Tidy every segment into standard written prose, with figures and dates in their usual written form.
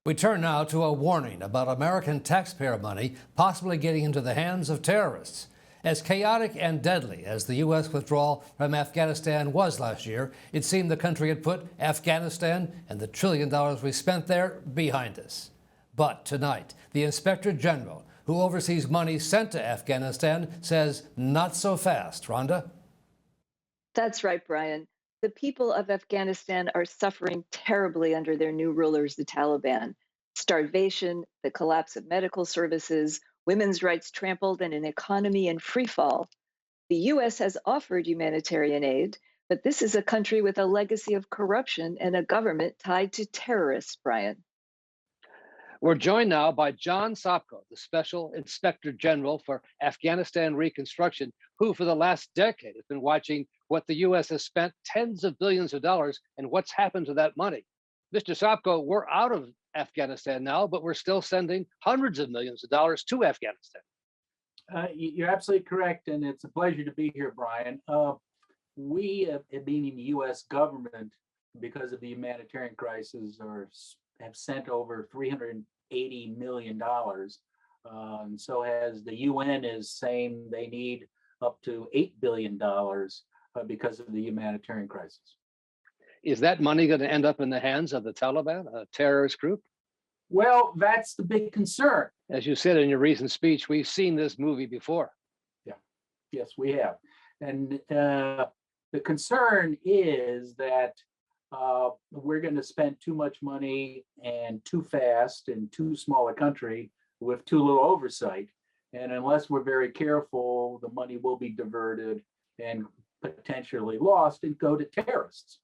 We turn now to a warning about American taxpayer money possibly getting into the hands of terrorists. As chaotic and deadly as the U.S. withdrawal from Afghanistan was last year, it seemed the country had put Afghanistan and the $1 trillion we spent there behind us. But tonight, the Inspector General, who oversees money sent to Afghanistan, says not so fast. Rhonda? That's right, Brian. The people of Afghanistan are suffering terribly under their new rulers, the Taliban. Starvation, the collapse of medical services, women's rights trampled, and an economy in free fall. The U.S. has offered humanitarian aid, but this is a country with a legacy of corruption and a government tied to terrorists, Brian. We're joined now by John Sopko, the Special Inspector General for Afghanistan Reconstruction, who for the last decade has been watching what the U.S. has spent tens of billions of dollars and what's happened to that money. Mr. Sopko, we're out of Afghanistan now, but we're still sending hundreds of millions of dollars to Afghanistan. You're absolutely correct, and it's a pleasure to be here, Brian. We, meaning the U.S. government, because of the humanitarian crisis, have sent over $380 million. And so as the UN is saying they need up to $8 billion because of the humanitarian crisis. Is that money going to end up in the hands of the Taliban, a terrorist group? Well, that's the big concern. As you said in your recent speech, we've seen this movie before. Yeah, yes, we have. And the concern is that we're going to spend too much money and too fast in too small a country with too little oversight. And unless we're very careful, the money will be diverted and potentially lost and go to terrorists.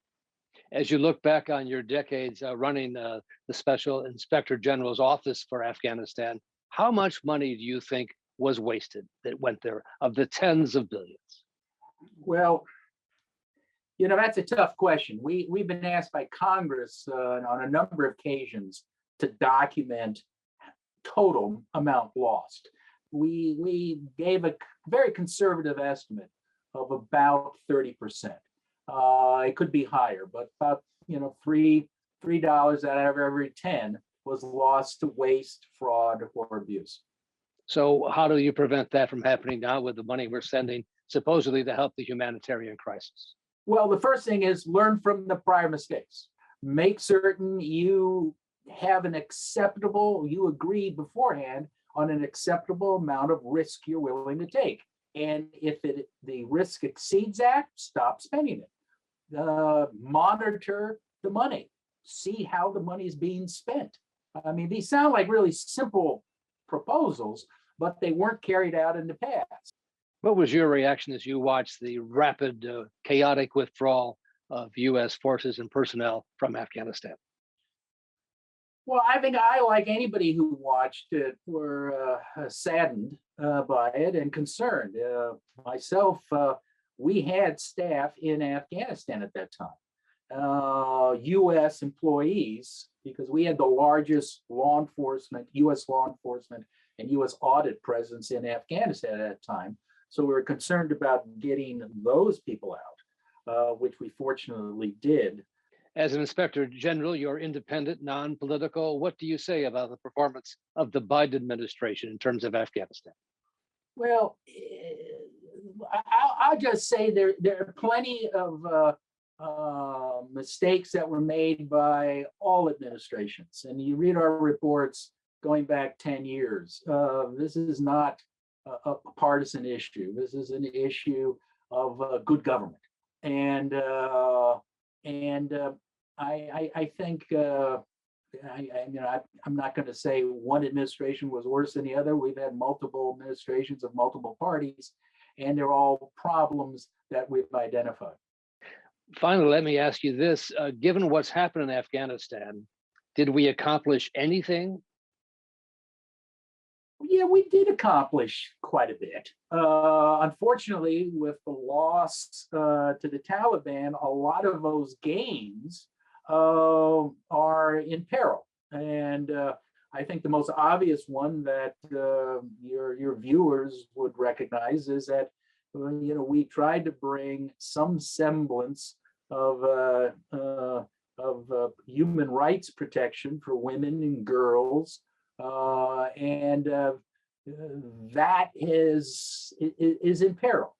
As you look back on your decades running the Special Inspector General's office for Afghanistan, how much money do you think was wasted that went there of the tens of billions? Well, that's a tough question. We've been asked by Congress on a number of occasions to document total amount lost. We gave a very conservative estimate of about 30%. It could be higher, but about $3 out of every 10 was lost to waste, fraud, or abuse. So how do you prevent that from happening now with the money we're sending supposedly to help the humanitarian crisis? Well, the first thing is learn from the prior mistakes. Make certain you have you agree beforehand on an acceptable amount of risk you're willing to take. And if the risk exceeds that, stop spending it. Monitor the money. See how the money is being spent. I mean, these sound like really simple proposals, but they weren't carried out in the past. What was your reaction as you watched the rapid, chaotic withdrawal of U.S. forces and personnel from Afghanistan? Well, I think I, like anybody who watched it, were saddened by it and concerned. Myself, we had staff in Afghanistan at that time, U.S. employees, because we had the largest U.S. law enforcement and U.S. audit presence in Afghanistan at that time. So we were concerned about getting those people out, which we fortunately did. As an Inspector General, you're independent, non-political. What do you say about the performance of the Biden administration in terms of Afghanistan? Well, I'll just say there are plenty of mistakes that were made by all administrations. And you read our reports going back 10 years. This is not a partisan issue. This is an issue of good government. And I think I'm not going to say one administration was worse than the other. We've had multiple administrations of multiple parties, and they're all problems that we've identified. Finally, let me ask you this. Given what's happened in Afghanistan, did we accomplish anything? Yeah, we did accomplish quite a bit. Unfortunately, with the loss to the Taliban, a lot of those gains are in peril. And I think the most obvious one that your viewers would recognize is that we tried to bring some semblance of human rights protection for women and girls, and that is in peril.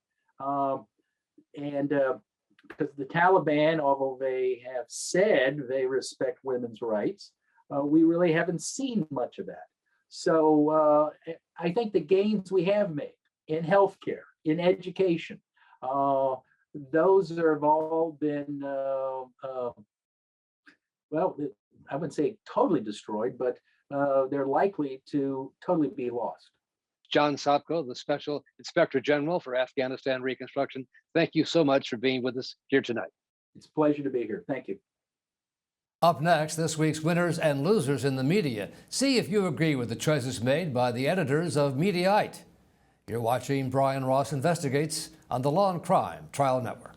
Because the Taliban, although they have said they respect women's rights, we really haven't seen much of that. So I think the gains we have made in healthcare, in education, those have all been, well, I wouldn't say totally destroyed, but they're likely to totally be lost. John Sopko, the Special Inspector General for Afghanistan Reconstruction, thank you so much for being with us here tonight. It's a pleasure to be here. Thank you. Up next, this week's winners and losers in the media. See if you agree with the choices made by the editors of Mediaite. You're watching Brian Ross Investigates on the Law and Crime Trial Network.